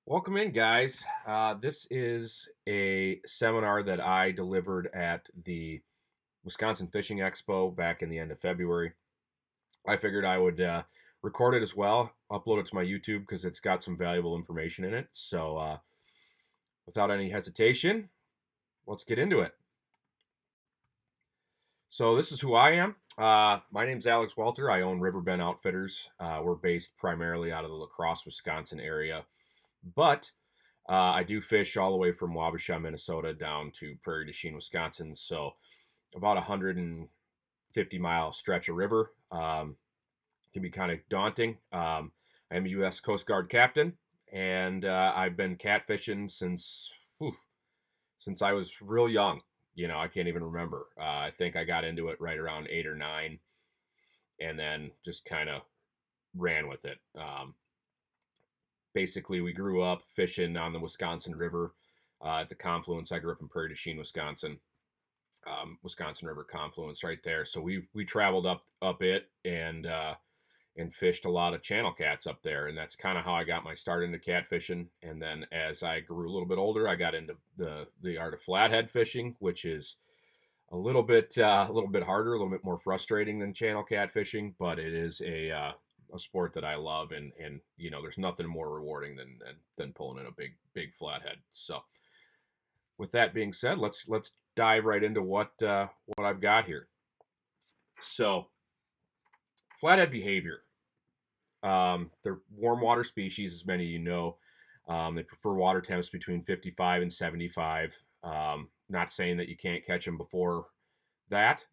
Welcome in, guys. This is a seminar that I delivered at the Wisconsin Fishing Expo back in the end of February. I figured I would record it as well, upload it to my YouTube because it's got some valuable information in it. So, without any hesitation, let's get into it. So, this is who I am. My name's Alex Welter. I own Riverbend Outfitters. We're based primarily out of the La Crosse, Wisconsin area, but I do fish all the way from Wabasha, Minnesota, down to Prairie du Chien, Wisconsin. So about a 150-mile stretch of river. Can be kind of daunting. I'm a U.S. Coast Guard captain, and I've been catfishing since I was real young. I can't even remember. I think I got into it right around 8 or 9, and then just kind of ran with it. Basically, we grew up fishing on the Wisconsin River at the confluence. I grew up in Prairie du Chien, Wisconsin. Wisconsin River confluence right there. So we traveled up it and fished a lot of channel cats up there, and that's kind of how I got my start into catfishing. And then as I grew a little bit older, I got into the art of flathead fishing, which is a little bit harder, a little bit more frustrating than channel cat fishing, but it is a sport that I love, and there's nothing more rewarding than pulling in a big flathead. So with that being said, let's dive right into what I've got here. So flathead behavior. They're warm water species, as many of you know. They prefer water temps between 55 and 75. Not saying that you can't catch them before that.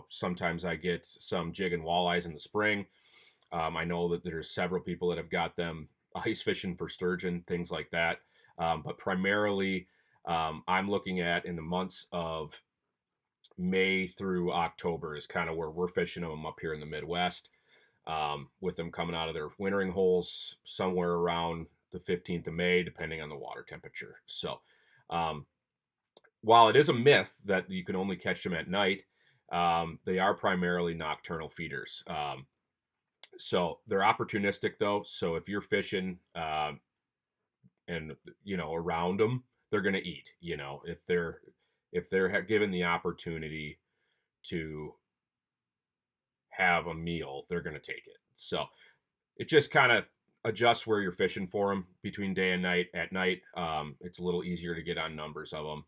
Sometimes I get some jig and walleyes in the spring. I know that there's several people that have got them ice fishing for sturgeon, things like that. But primarily, I'm looking at in the months of May through October is kind of where we're fishing them up here in the Midwest, with them coming out of their wintering holes somewhere around the 15th of May, depending on the water temperature. So, while it is a myth that you can only catch them at night, they are primarily nocturnal feeders. So they're opportunistic though. So if you're fishing and around them, they're going to eat. If they're given the opportunity to have a meal, they're going to take it. So it just kind of adjusts where you're fishing for them between day and night. At night, it's a little easier to get on numbers of them.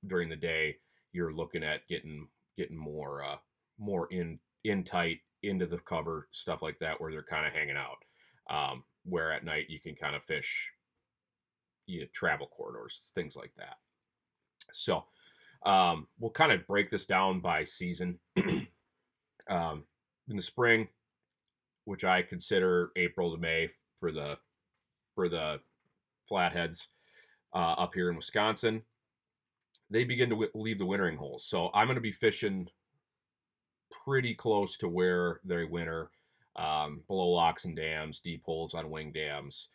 During the day, you're looking at getting more in tight into the cover, stuff like that, where they're kind of hanging out. Where at night you can kind of fish travel corridors, things like that. So we'll kind of break this down by season. In the spring, which I consider April to May for the flatheads up here in Wisconsin, they begin to leave the wintering holes. So I'm going to be fishing pretty close to where they winter, below locks and dams, deep holes on wing dams,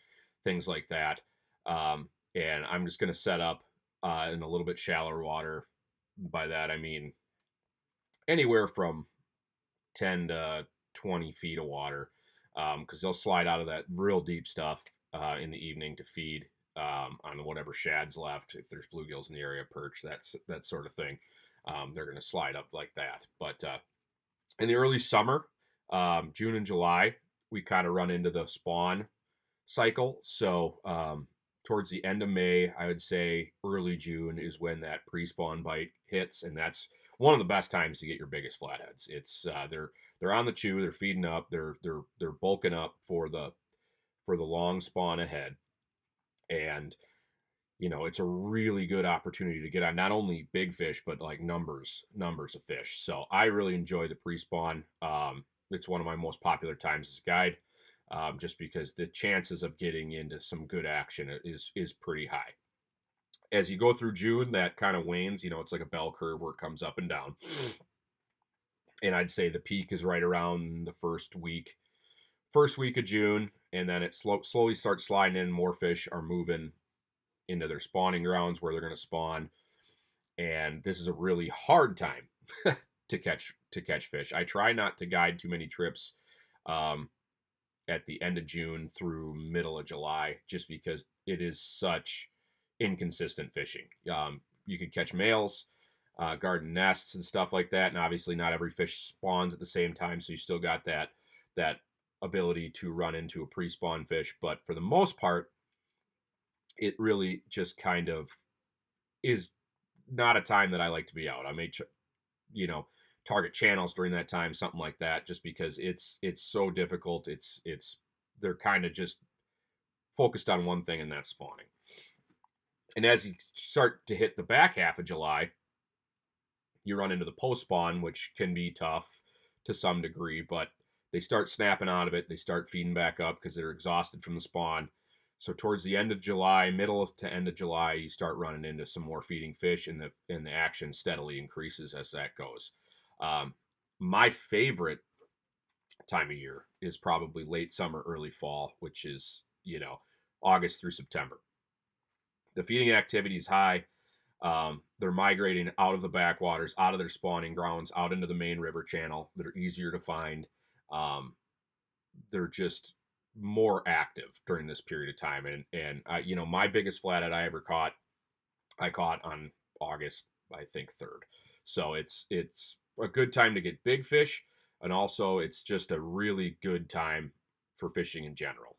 things like that. And I'm just going to set up in a little bit shallower water. By that I mean anywhere from 10 to 20 feet of water, because they'll slide out of that real deep stuff in the evening to feed on whatever shad's left. If there's bluegills in the area, perch, that sort of thing, they're going to slide up like that. But in the early summer, June and July, we kind of run into the spawn cycle. So towards the end of May, I would say early June is when that pre-spawn bite hits, and that's one of the best times to get your biggest flatheads. It's they're on the chew, they're feeding up, they're bulking up for the long spawn ahead, and it's a really good opportunity to get on not only big fish but like numbers of fish. So I really enjoy the pre-spawn. It's one of my most popular times as a guide, just because the chances of getting into some good action is pretty high. As you go through June, that kind of wanes. It's like a bell curve where it comes up and down. And I'd say the peak is right around the first week of June, and then it slowly starts sliding in. More fish are moving into their spawning grounds where they're going to spawn, and this is a really hard time to catch fish. I try not to guide too many trips at the end of June through middle of July, just because it is such inconsistent fishing. You could catch males, garden nests, and stuff like that, and obviously not every fish spawns at the same time, so you still got that ability to run into a pre-spawn fish. But for the most part, it really just kind of is not a time that I like to be out. I may, target channels during that time, something like that, just because it's so difficult. It's they're kind of just focused on one thing, and that's spawning. And as you start to hit the back half of July, you run into the post spawn, which can be tough to some degree, but they start snapping out of it. They start feeding back up because they're exhausted from the spawn. So towards the end of July, middle to end of July, you start running into some more feeding fish, and the action steadily increases as that goes. My favorite time of year is probably late summer, early fall, which is August through September. The feeding activity is high. They're migrating out of the backwaters, out of their spawning grounds, out into the main river channel that are easier to find. They're just more active during this period of time. And my biggest flathead I ever caught, I caught on August, I think 3rd. So it's a good time to get big fish, and also it's just a really good time for fishing in general.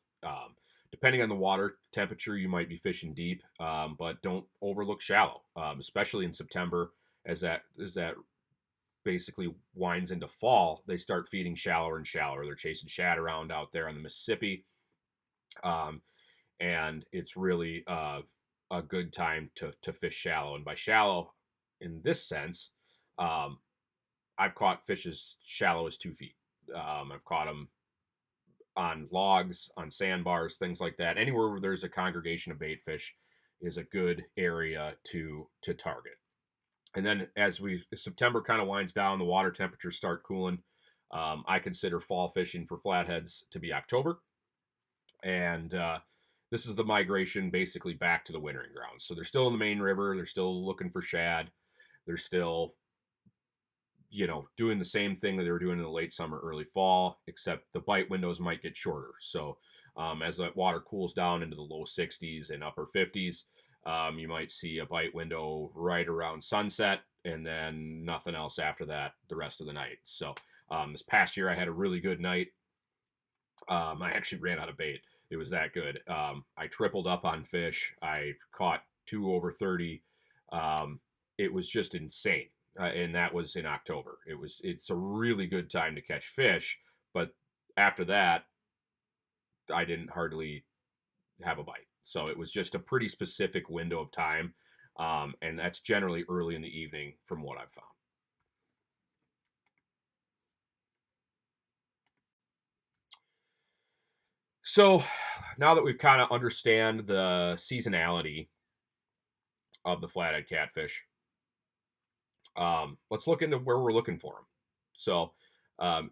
Depending on the water temperature, you might be fishing deep, but don't overlook shallow, especially in September. As that basically winds into fall, they start feeding shallower and shallower. They're chasing shad around out there on the Mississippi, and it's really a good time to fish shallow. And by shallow, in this sense, I've caught fish as shallow as 2 feet. I've caught them on logs, on sandbars, things like that. Anywhere where there's a congregation of bait fish is a good area to target. And then as September kind of winds down, the water temperatures start cooling. I consider fall fishing for flatheads to be October. And this is the migration basically back to the wintering grounds. So they're still in the main river. They're still looking for shad. They're still doing the same thing that they were doing in the late summer, early fall, except the bite windows might get shorter. So as that water cools down into the low 60s and upper 50s, you might see a bite window right around sunset, and then nothing else after that the rest of the night. So this past year I had a really good night. I actually ran out of bait. It was that good. I tripled up on fish. I caught 2 over 30. It was just insane. And that was in October. It's a really good time to catch fish, but after that, I didn't hardly have a bite. So it was just a pretty specific window of time, and that's generally early in the evening from what I've found. So now that we've kind of understand the seasonality of the flathead catfish, let's look into where we're looking for them. So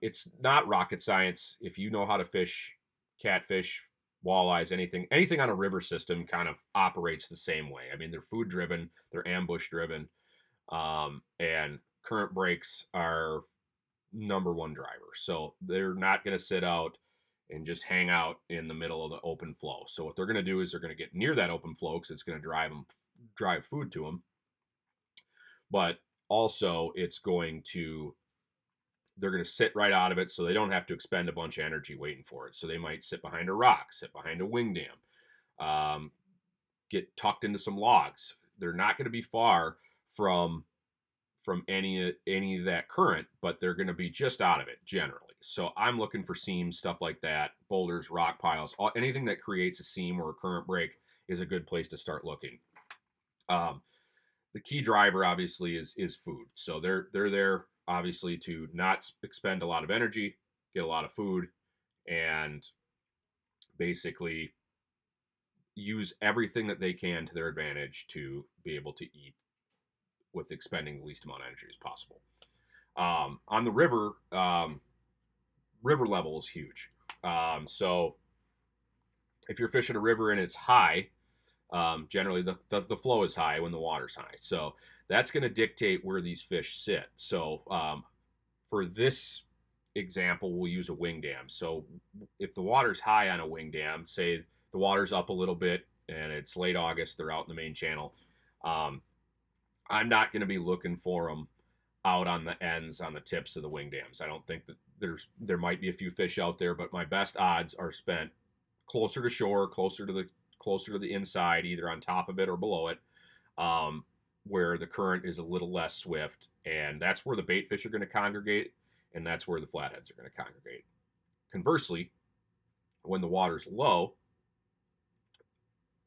it's not rocket science. If you know how to fish catfish, walleyes, anything on a river system kind of operates the same way. I mean, they're food driven, they're ambush driven, and current breaks are number one driver. So they're not going to sit out and just hang out in the middle of the open flow. So what they're going to do is they're going to get near that open flow because it's going to drive food to them. But also they're going to sit right out of it, so they don't have to expend a bunch of energy waiting for it. So they might sit behind a rock, sit behind a wing dam, get tucked into some logs. They're not going to be far from any of that current, but they're going to be just out of it generally. So I'm looking for seams, stuff like that, boulders, rock piles, anything that creates a seam or a current break is a good place to start looking. The key driver obviously is food. So they're there obviously to not expend a lot of energy, get a lot of food, and basically use everything that they can to their advantage to be able to eat with expending the least amount of energy as possible. On the river, river level is huge. So if you're fishing a river and it's high, generally the flow is high when the water's high. So that's going to dictate where these fish sit. So for this example, we'll use a wing dam. So if the water's high on a wing dam, say the water's up a little bit and it's late August, they're out in the main channel. Um, I'm not going to be looking for them out on the ends, on the tips of the wing dams. I don't think that there might be a few fish out there, but my best odds are spent closer to shore, closer to the inside, either on top of it or below it, um, where the current is a little less swift, and that's where the bait fish are going to congregate, and that's where the flatheads are going to congregate. Conversely, when the water's low,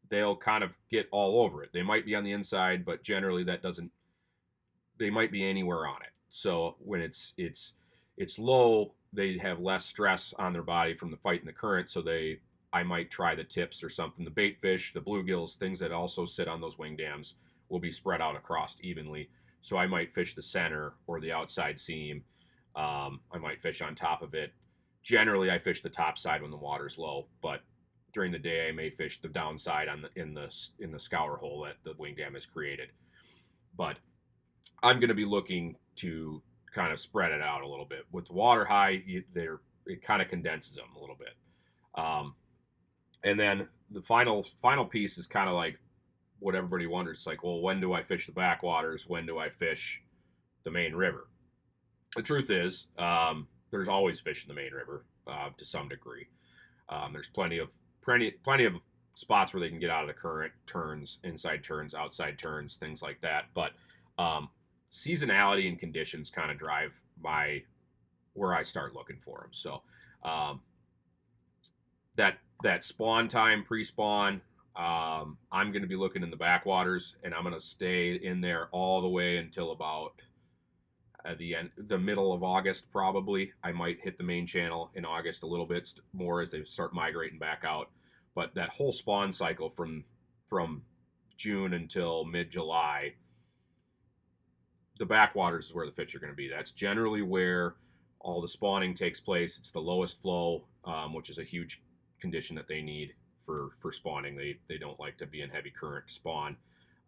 they'll kind of get all over it. They might be on the inside, but generally that doesn't. They might be anywhere on it. So when it's low, they have less stress on their body from the fight in the current. So I might try the tips or something. The bait fish, the bluegills, things that also sit on those wing dams will be spread out across evenly. So I might fish the center or the outside seam. I might fish on top of it. Generally, I fish the top side when the water's low, but during the day I may fish the downside in the scour hole that the wing dam has created. But I'm going to be looking to kind of spread it out a little bit. With the water high, it kind of condenses them a little bit. And then the final piece is kind of like what everybody wonders. It's like, well, when do I fish the backwaters? When do I fish the main river? The truth is, there's always fish in the main river to some degree. There's plenty of spots where they can get out of the current, turns, inside turns, outside turns, things like that. But seasonality and conditions kind of drive where I start looking for them. So that spawn time, pre-spawn, I'm going to be looking in the backwaters, and I'm going to stay in there all the way until about the middle of August. Probably I might hit the main channel in August a little bit more as they start migrating back out. But that whole spawn cycle from June until mid-July, the backwaters is where the fish are going to be. That's generally where all the spawning takes place. It's the lowest flow, which is a huge condition that they need for spawning. They don't like to be in heavy current to spawn.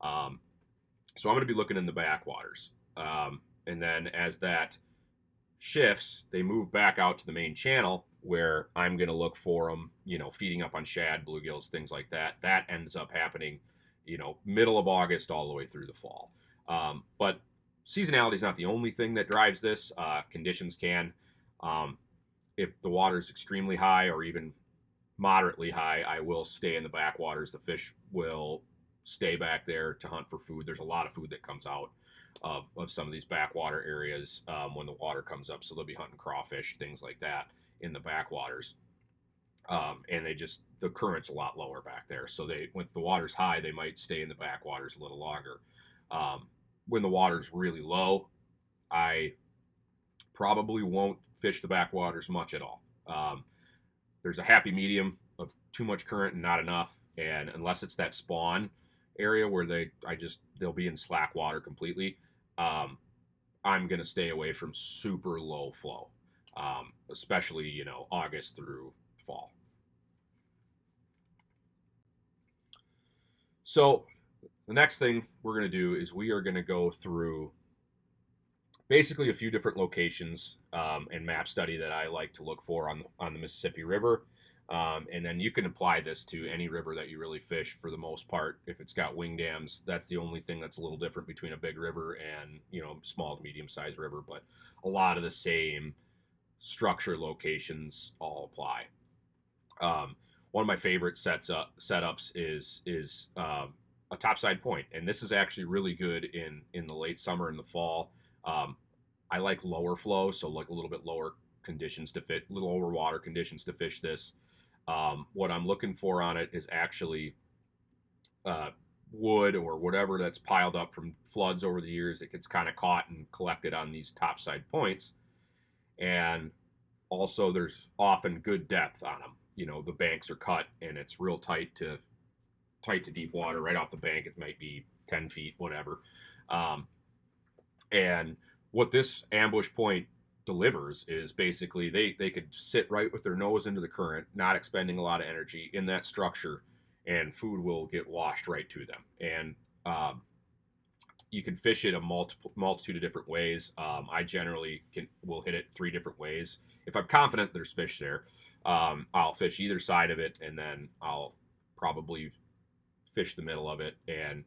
So I'm going to be looking in the backwaters. And then as that shifts, they move back out to the main channel where I'm going to look for them, feeding up on shad, bluegills, things like that. That ends up happening, middle of August all the way through the fall. But seasonality is not the only thing that drives this. Conditions can. If the water is extremely high or even moderately high, I will stay in the backwaters. The fish will stay back there to hunt for food. There's a lot of food that comes out of some of these backwater areas when the water comes up. So they'll be hunting crawfish, things like that in the backwaters. And the current's a lot lower back there. So when the water's high, they might stay in the backwaters a little longer. When the water's really low, I probably won't fish the backwaters much at all. There's a happy medium of too much current and not enough. And unless it's that spawn area where they'll be in slack water completely, I'm going to stay away from super low flow, especially, August through fall. So the next thing we're going to do is we are going to go through basically a few different locations and map study that I like to look for on the Mississippi River. And then you can apply this to any river that you really fish for the most part. If it's got wing dams, that's the only thing that's a little different between a big river and, small to medium sized river. But a lot of the same structure locations all apply. One of my favorite setups is a topside point, and this is actually really good in the late summer and the fall. I like lower flow, so like a little bit lower conditions to fit, little over water conditions to fish this. What I'm looking for on it is actually wood or whatever that's piled up from floods over the years that gets kind of caught and collected on these topside points. And also there's often good depth on them. The banks are cut and it's real tight to deep water. Right off the bank, it might be 10 feet, whatever. And what this ambush point delivers is basically they could sit right with their nose into the current, not expending a lot of energy in that structure, and food will get washed right to them. And you can fish it a multitude of different ways. I generally will hit it 3 different ways. if I'm confident there's fish there, I'll fish either side of it, and then I'll probably fish the middle of it. And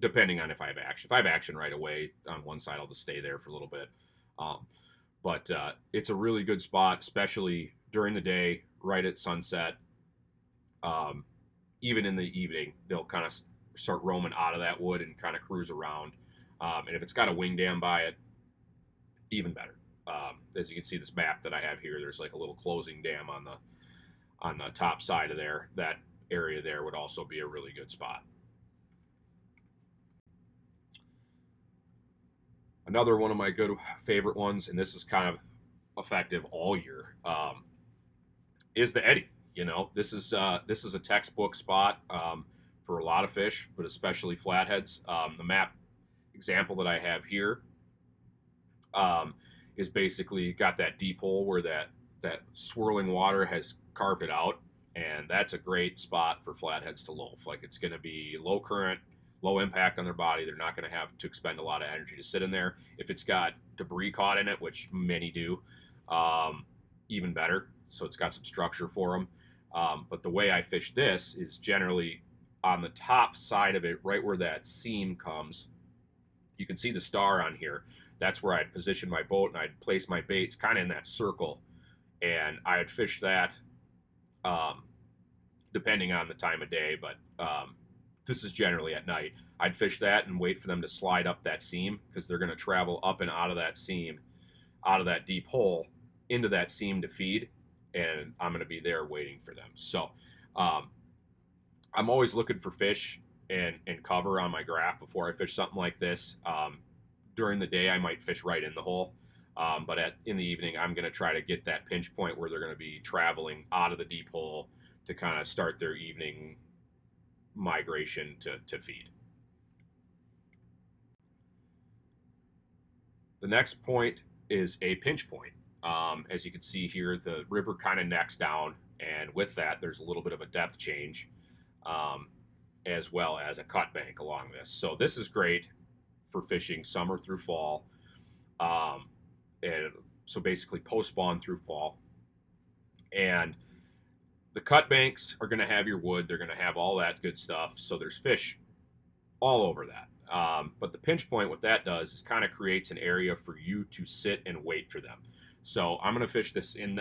depending on if I have action, if I have action right away on one side, I'll just stay there for a little bit. Um, but it's a really good spot, especially during the day, right at sunset. Um, Even in the evening, they'll kind of start roaming out of that wood and kind of cruise around. And if it's got a wing dam by it, even better. As you can see, this map that I have here, there's like a little closing dam on the top side of there. That area there would also be a really good spot. Another one of my good favorite ones, and this is kind of effective all year, is the eddy. You know, this is a textbook spot for a lot of fish, but especially flatheads. The map example that I have here um, is basically got that deep hole where that swirling water has carved it out, and that's a great spot for flatheads to loaf. Like, it's going to be low current, low impact on their body. They're not going to have to expend a lot of energy to sit in there. If it's got debris caught in it, which many do, even better. So it's got some structure for them. But the way I fish this is generally on the top side of it, right where that seam comes. You can see the star on here. That's where I'd position my boat and I'd place my baits kind of in that circle. And I'd fish that um, depending on the time of day, but this is generally at night. I'd fish that and wait for them to slide up that seam because they're going to travel up and out of that seam, out of that deep hole into that seam to feed, and I'm going to be there waiting for them. So um, I'm always looking for fish and cover on my graph before I fish something like this. During the day, I might fish right in the hole. But in the evening, I'm going to try to get that pinch point where they're going to be traveling out of the deep hole to kind of start their evening migration to feed. The next point is a pinch point. As you can see here, the river kind of necks down, and with that, there's a little bit of a depth change, um, as well as a cut bank along this. So this is great for fishing summer through fall, um, and so basically post spawn through fall. And the cut banks are going to have your wood; they're going to have all that good stuff. So there's fish all over that. But the pinch point, what that does is kind of creates an area for you to sit and wait for them. So I'm going to fish this in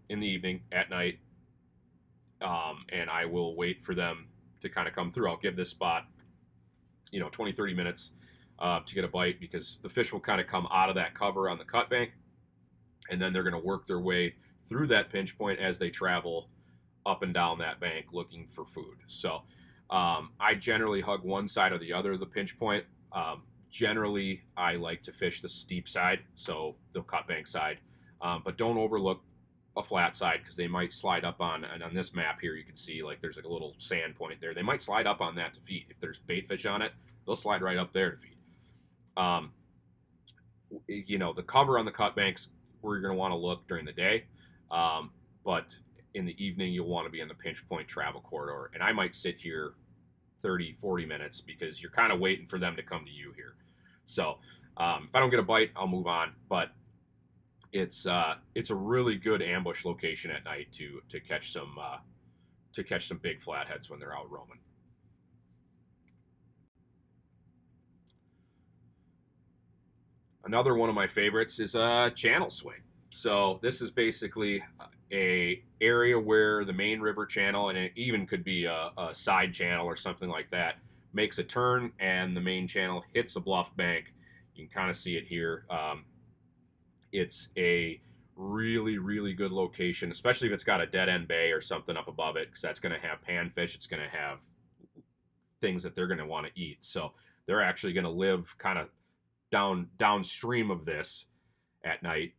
the evening at night, and I will wait for them to kind of come through. I'll give this spot, 20-30 minutes to get a bite, because the fish will kind of come out of that cover on the cut bank, and then they're going to work their way through that pinch point as they travel up and down that bank looking for food. So I generally hug one side or the other of the pinch point. Generally, I like to fish the steep side, so the cut bank side, but don't overlook a flat side, because they might slide up and on this map here you can see like there's like a little sand point there. They might slide up on that to feed. If there's bait fish on it, they'll slide right up there to feed. The cover on the cut banks where you're going to want to look during the day, but in the evening you'll want to be in the pinch point travel corridor, and I might sit here 30-40 minutes because you're kind of waiting for them to come to you here. So if I don't get a bite, I'll move on, but it's a really good ambush location at night to catch some big flatheads when they're out roaming. Another one of my favorites is a channel swing. So this is basically a area where the main river channel, and it even could be a side channel or something like that, makes a turn and the main channel hits a bluff bank. You can kind of see it here. It's a really, really good location, especially if it's got a dead end bay or something up above it, because that's going to have panfish. It's going to have things that they're going to want to eat. So they're actually going to live kind of downstream of this at night,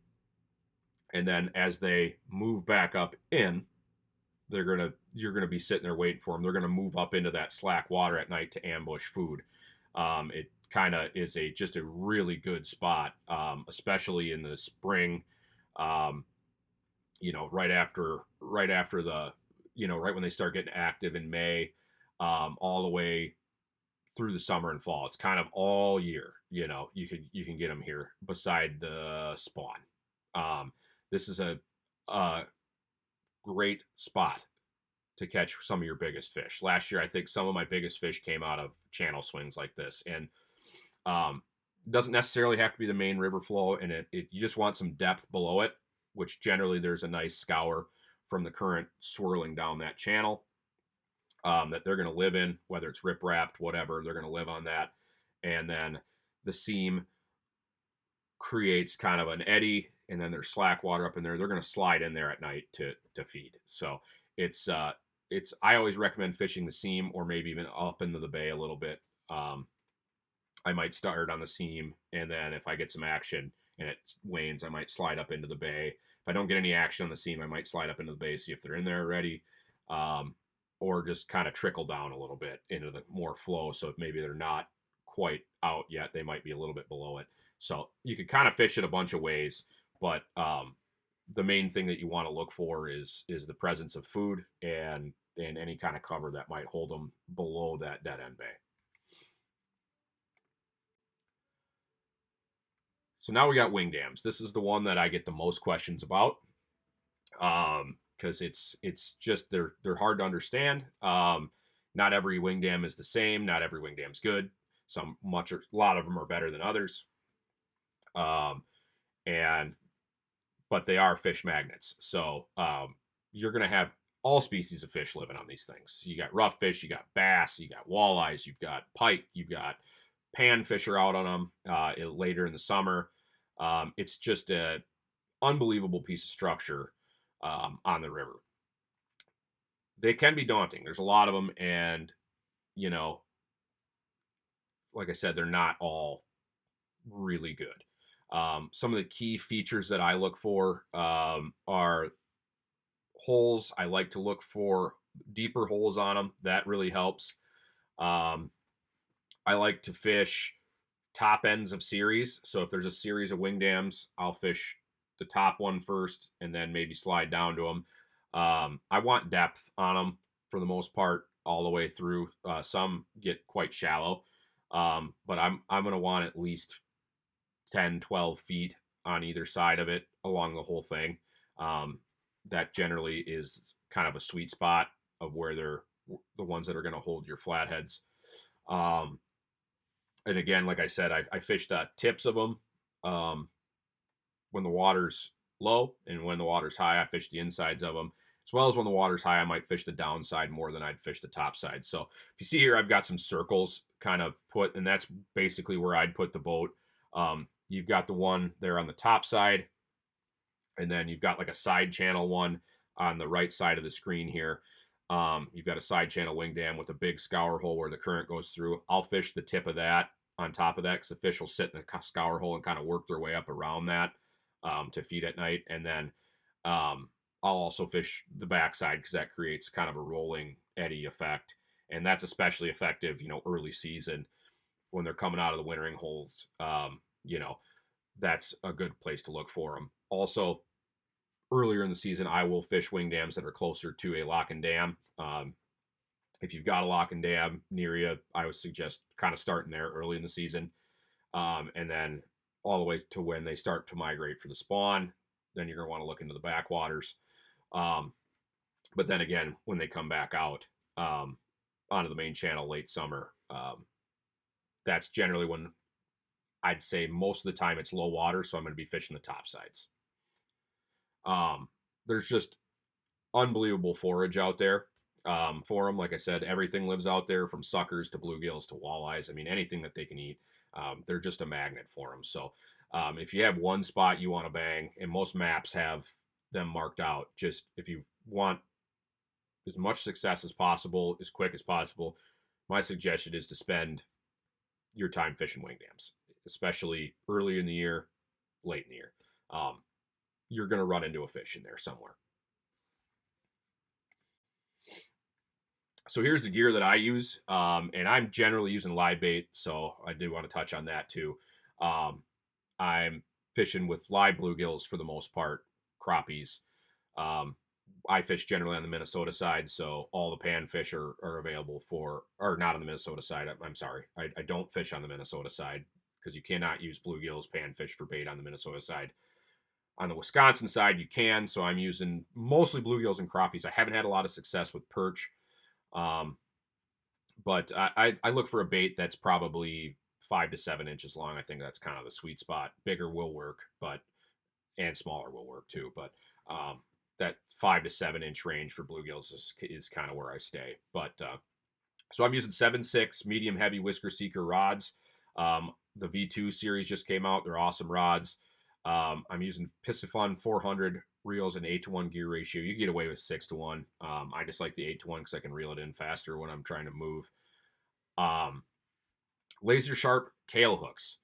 and then as they move back up in, you're gonna be sitting there waiting for them. They're gonna move up into that slack water at night to ambush food. It kind of is just a really good spot, especially in the spring. Right after the, right when they start getting active in May, all the way through the summer and fall. It's kind of all year. You can get them here beside the spawn. This is a great spot to catch some of your biggest fish. Last year, I think some of my biggest fish came out of channel swings like this, and um, doesn't necessarily have to be the main river flow, and you just want some depth below it, which generally there's a nice scour from the current swirling down that channel that they're going to live in, whether it's rip wrapped, whatever, they're going to live on that. And then the seam creates kind of an eddy, and then there's slack water up in there. They're going to slide in there at night to feed. So it's I always recommend fishing the seam or maybe even up into the bay a little bit. I might start on the seam, and then if I get some action and it wanes, I might slide up into the bay. If I don't get any action on the seam, I might slide up into the bay, see if they're in there already, or just kind of trickle down a little bit into the more flow. So if maybe they're not quite out yet, they might be a little bit below it. So you could kind of fish it a bunch of ways, but the main thing that you want to look for is the presence of food and any kind of cover that might hold them below that dead end bay. So now we got wing dams. This is the one that I get the most questions about because it's just they're hard to understand. Not every wing dam is the same. Not every wing dam's good. A lot of them are better than others. But they are fish magnets. So you're going to have all species of fish living on these things. You got rough fish, you got bass, you got walleyes, you've got pike, you've got panfish are out on them later in the summer. It's just an unbelievable piece of structure on the river. They can be daunting. There's a lot of them, and like I said, they're not all really good. Some of the key features that I look for are holes. I like to look for deeper holes on them. That really helps. I like to fish top ends of series. So if there's a series of wing dams, I'll fish the top one first and then maybe slide down to them. I want depth on them for the most part all the way through. Some get quite shallow, but I'm going to want at least 10, 12 feet on either side of it along the whole thing. That generally is kind of a sweet spot of where they're the ones that are going to hold your flatheads. And again, like I said, I fish the tips of them when the water's low, and when the water's high, I fish the insides of them. As well as when the water's high, I might fish the downside more than I'd fish the top side. So if you see here, I've got some circles kind of put, and that's basically where I'd put the boat. You've got the one there on the top side, and then you've got like a side channel one on the right side of the screen here. You've got a side channel wing dam with a big scour hole where the current goes through. I'll fish the tip of that on top of that because the fish will sit in the scour hole and kind of work their way up around that to feed at night. And then I'll also fish the backside because that creates kind of a rolling eddy effect. And that's especially effective, early season when they're coming out of the wintering holes. That's a good place to look for them. Also, earlier in the season, I will fish wing dams that are closer to a lock and dam. If you've got a lock and dam near you, I would suggest kind of starting there early in the season. And then all the way to when they start to migrate for the spawn, then you're going to want to look into the backwaters. But then again, when they come back out onto the main channel late summer, that's generally when I'd say most of the time it's low water, so I'm going to be fishing the top sides. There's just unbelievable forage out there for them. Like I said, everything lives out there from suckers to bluegills to walleyes. I mean, anything that they can eat. They're just a magnet for them. So if you have one spot you want to bang, and most maps have them marked out, just if you want as much success as possible, as quick as possible, my suggestion is to spend your time fishing wing dams, especially early in the year, late in the year. You're going to run into a fish in there somewhere. So here's the gear that I use, and I'm generally using live bait, so I do want to touch on that too. I'm fishing with live bluegills for the most part, crappies. I fish generally on the Minnesota side, so all the panfish are available for, or not on the Minnesota side. I'm sorry. I don't fish on the Minnesota side because you cannot use bluegills, panfish for bait on the Minnesota side. On the Wisconsin side, you can, so I'm using mostly bluegills and crappies. I haven't had a lot of success with perch, um, but I look for a bait that's probably 5 to 7 inches long. I think that's kind of the sweet spot. Bigger will work, but and smaller will work too. But that 5 to 7 inch range for bluegills is kind of where I stay. But so I'm using 7.6 medium heavy whisker seeker rods. The V2 series just came out. They're awesome rods. I'm using Piscifun 400 reels and 8-to-1 gear ratio. You can get away with 6-to-1. I just like the 8-to-1 because I can reel it in faster when I'm trying to move. Laser sharp kale hooks.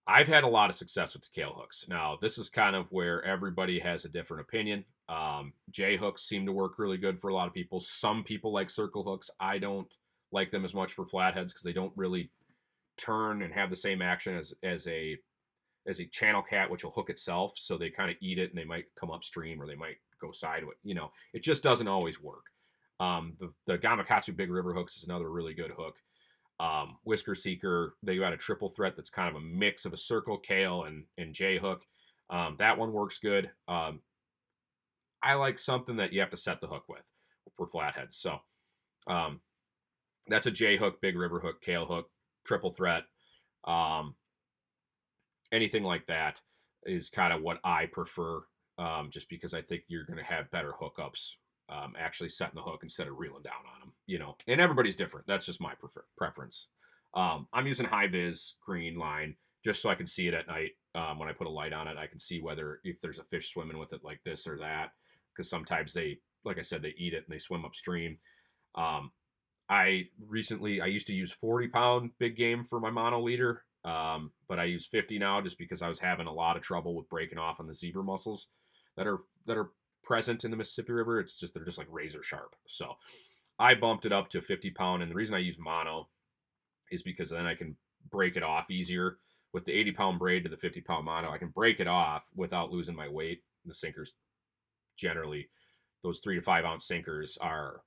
I've had a lot of success with the kale hooks. Now, this is kind of where everybody has a different opinion. J hooks seem to work really good for a lot of people. Some people like circle hooks. I don't like them as much for flatheads because they don't really turn and have the same action as a channel cat, which will hook itself. So they kind of eat it and they might come upstream or they might go sideways. It just doesn't always work. The Gamakatsu Big River hooks is another really good hook. Whisker Seeker, they got a triple threat that's kind of a mix of a circle, kale, and J hook. That one works good. I like something that you have to set the hook with for flatheads. So that's a J hook, Big River hook, kale hook, triple threat. Anything like that is kind of what I prefer, just because I think you're going to have better hookups actually setting the hook instead of reeling down on them, and everybody's different. That's just my preference. I'm using high vis green line just so I can see it at night. When I put a light on it, I can see if there's a fish swimming with it like this or that, because sometimes like I said, they eat it and they swim upstream. I used to use 40-pound big game for my mono leader, but I use 50 now just because I was having a lot of trouble with breaking off on the zebra mussels that are present in the Mississippi River. They're just like razor sharp. So I bumped it up to 50-pound, and the reason I use mono is because then I can break it off easier. With the 80-pound braid to the 50-pound mono, I can break it off without losing my weight. The sinkers, generally, those 3 to 5 ounce sinkers are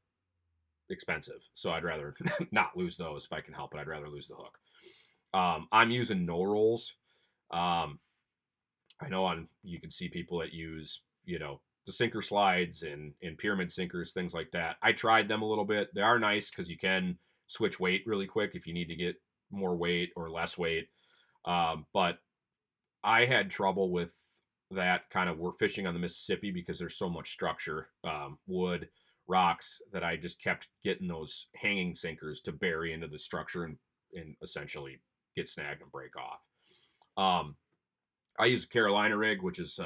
expensive, so I'd rather not lose those if I can help it. I'd rather lose the hook. I'm using no rolls. I know you can see people that use the sinker slides and pyramid sinkers, things like that. I tried them a little bit. They are nice because you can switch weight really quick if you need to get more weight or less weight. But I had trouble with that kind of work fishing on the Mississippi because there's so much structure, wood, rocks, that I just kept getting those hanging sinkers to bury into the structure and essentially get snagged and break off. I use a Carolina rig, which is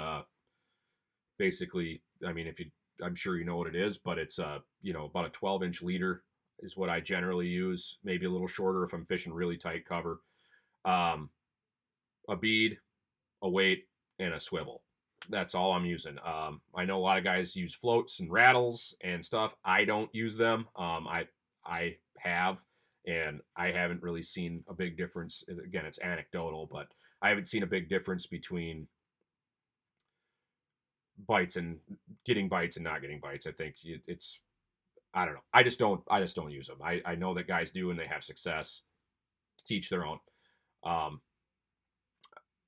basically, I'm sure you know what it is, but it's about a 12-inch leader is what I generally use. Maybe a little shorter if I'm fishing really tight cover. A bead, a weight, and a swivel. That's all I'm using. I know a lot of guys use floats and rattles and stuff. I don't use them. I have, and I haven't really seen a big difference. Again, it's anecdotal, but I haven't seen a big difference between bites and getting bites and not getting bites. I think it's, I don't know. I just don't use them. I know that guys do and they have success. Teach their own.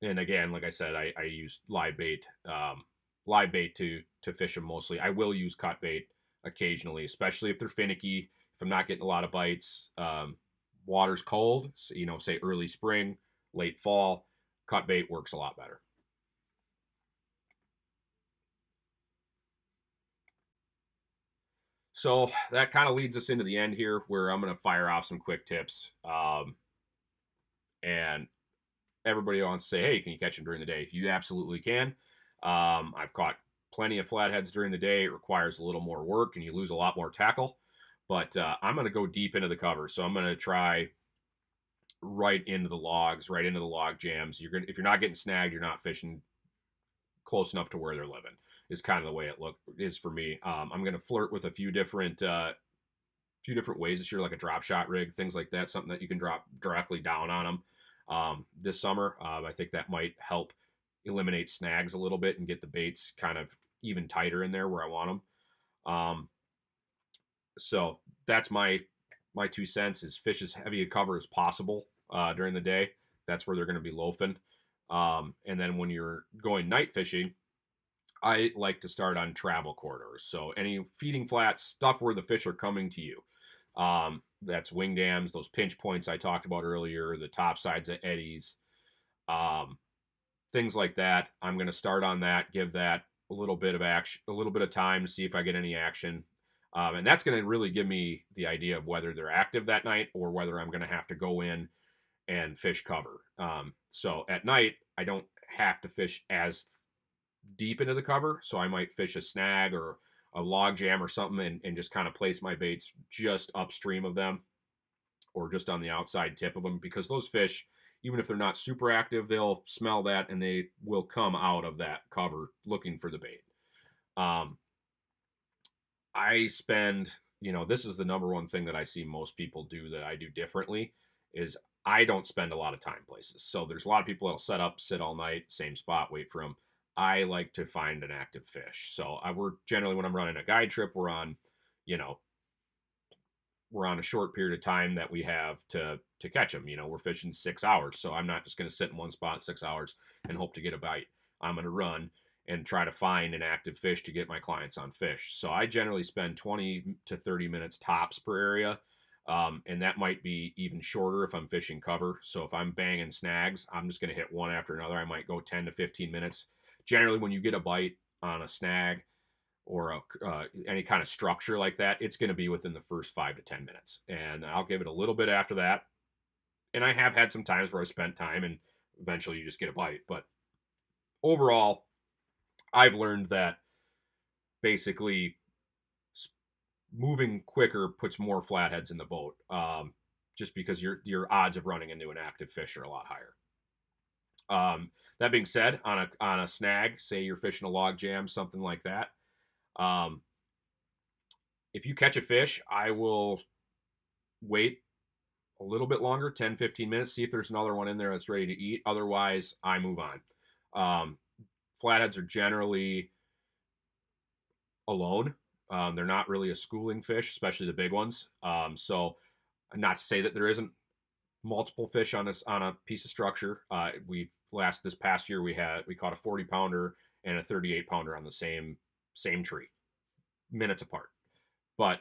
And again, like I said, I use live bait to fish them mostly. I will use cut bait occasionally, especially if they're finicky. If I'm not getting a lot of bites, water's cold, so, say early spring, late fall, cut bait works a lot better. So that kind of leads us into the end here, where I'm going to fire off some quick tips. And everybody wants to say, hey, can you catch them during the day? You absolutely can. I've caught plenty of flatheads during the day. It requires a little more work and you lose a lot more tackle. But I'm going to go deep into the cover. So I'm going to try right into the logs, right into the log jams. If you're not getting snagged, you're not fishing close enough to where they're living, is kind of the way it is for me. I'm going to flirt with a few different ways this year, like a drop shot rig, things like that, something that you can drop directly down on them this summer. I think that might help eliminate snags a little bit and get the baits kind of even tighter in there where I want them. So that's my 2 cents, is fish as heavy a cover as possible during the day. That's where they're going to be loafing. And then when you're going night fishing, I like to start on travel corridors. So any feeding flats, stuff where the fish are coming to you. That's wing dams, those pinch points I talked about earlier, the top sides of eddies, um, things like that. I'm going to start on that, give that a little bit of action, a little bit of time to see if I get any action. And that's going to really give me the idea of whether they're active that night or whether I'm going to have to go in and fish cover. So at night, I don't have to fish as deep into the cover. So I might fish a snag or a log jam or something and just kind of place my baits just upstream of them or just on the outside tip of them, because those fish, even if they're not super active, they'll smell that and they will come out of that cover looking for the bait. Um, I spend, this is the number one thing that I see most people do that I do differently is I don't spend a lot of time places. So there's a lot of people that'll set up, sit all night, same spot, wait for them. I like to find an active fish. So we're generally, when I'm running a guide trip, you know, we're on a short period of time that we have to catch them. We're fishing 6 hours, so I'm not just going to sit in one spot 6 hours and hope to get a bite. I'm going to run and try to find an active fish to get my clients on fish. So I generally spend 20 to 30 minutes tops per area. And that might be even shorter if I'm fishing cover. So if I'm banging snags, I'm just going to hit one after another. I might go 10 to 15 minutes. Generally, when you get a bite on a snag or any kind of structure like that, it's going to be within the first 5 to 10 minutes. And I'll give it a little bit after that. And I have had some times where I spent time and eventually you just get a bite. But overall, I've learned that basically moving quicker puts more flatheads in the boat, just because your odds of running into an active fish are a lot higher. That being said, on a snag, say you're fishing a log jam, something like that, if you catch a fish, I will wait a little bit longer, 10, 15 minutes, see if there's another one in there that's ready to eat. Otherwise, I move on. Flatheads are generally alone. They're not really a schooling fish, especially the big ones. So not to say that there isn't multiple fish on a piece of structure. This past year we caught a 40-pounder and a 38-pounder on the same tree, minutes apart. But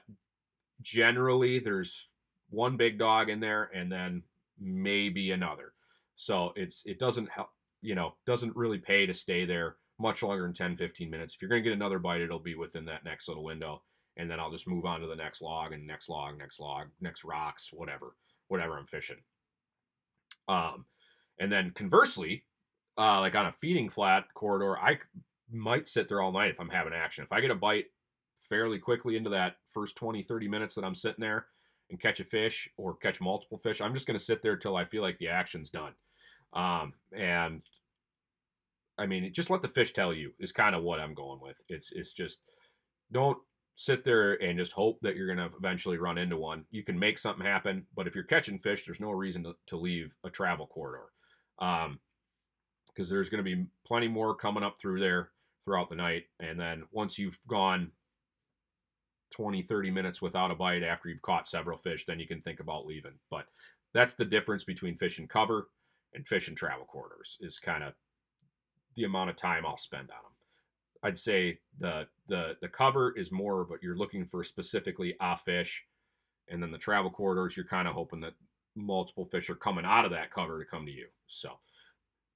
generally there's one big dog in there and then maybe another. So it doesn't help, doesn't really pay to stay there much longer than 10, 15 minutes. If you're going to get another bite, it'll be within that next little window. And then I'll just move on to the next log and next log, next rocks, whatever I'm fishing. And then conversely, like on a feeding flat corridor, I might sit there all night if I'm having action. If I get a bite fairly quickly into that first 20, 30 minutes that I'm sitting there and catch a fish or catch multiple fish, I'm just going to sit there till I feel like the action's done. And I mean, just let the fish tell you is kind of what I'm going with. It's just don't sit there and just hope that you're going to eventually run into one. You can make something happen, but if you're catching fish, there's no reason to leave a travel corridor. Because there's going to be plenty more coming up through there throughout the night. And then once you've gone 20, 30 minutes without a bite after you've caught several fish, then you can think about leaving. But that's the difference between fishing cover and fishing travel corridors, is kind of the amount of time I'll spend on them. I'd say the cover is more, but you're looking for specifically a fish, and then the travel corridors, you're kind of hoping that multiple fish are coming out of that cover to come to you. So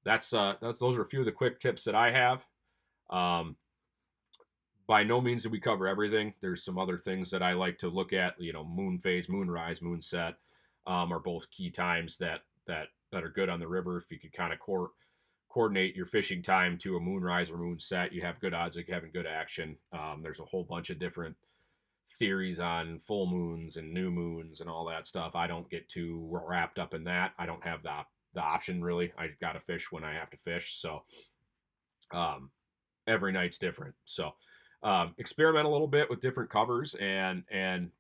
those are a few of the quick tips that I have. By no means do we cover everything. There's some other things that I like to look at. Moon phase, moon rise, moon set are both key times that are good on the river. If you could kind of coordinate your fishing time to a moonrise or moon set, you have good odds of having good action. There's a whole bunch of different theories on full moons and new moons and all that stuff. I don't get too wrapped up in that. I don't have the option really. I got to fish when I have to fish. So every night's different. So experiment a little bit with different covers and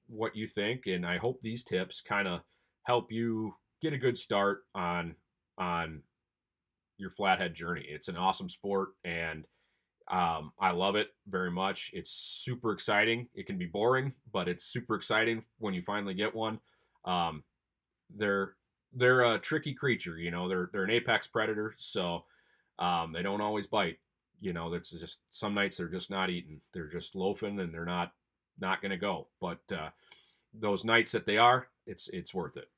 what you think. And I hope these tips kind of help you get a good start on your flathead journey. It's an awesome sport, and I love it very much. It's super exciting. It can be boring, but it's super exciting when you finally get one. They're a tricky creature, they're an apex predator, so They don't always bite. You know, that's just some nights they're just not eating. They're just loafing and they're not going to go. But those nights that they are, it's worth it.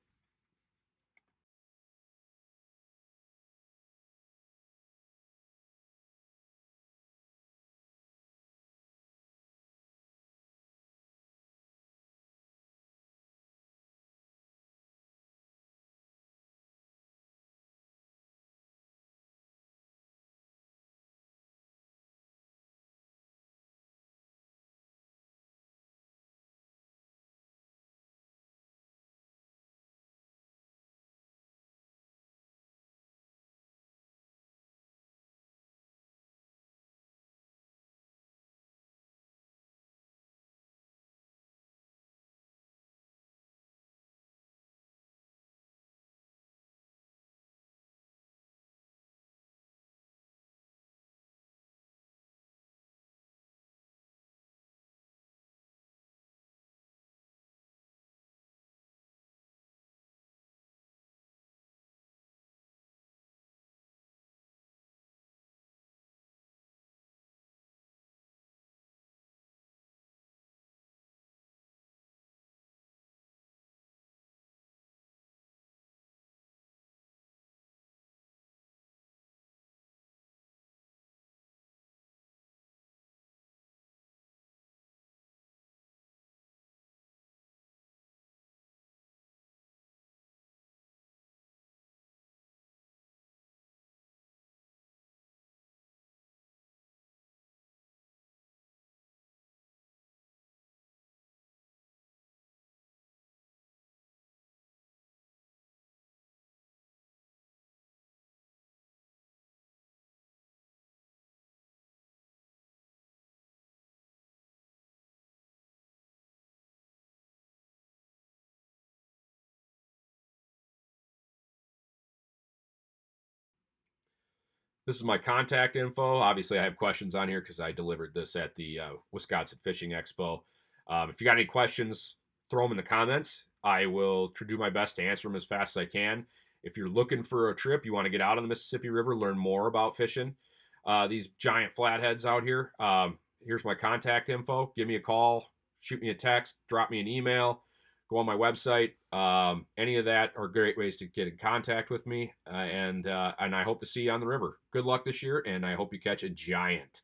This is my contact info. Obviously, I have questions on here because I delivered this at the Wisconsin Fishing Expo. If you got any questions, throw them in the comments. I will do my best to answer them as fast as I can. If you're looking for a trip, you want to get out on the Mississippi River, learn more about fishing these giant flatheads out here, here's my contact info. Give me a call, shoot me a text, drop me an email, go on my website. Any of that are great ways to get in contact with me, and I hope to see you on the river. Good luck this year, and I hope you catch a giant.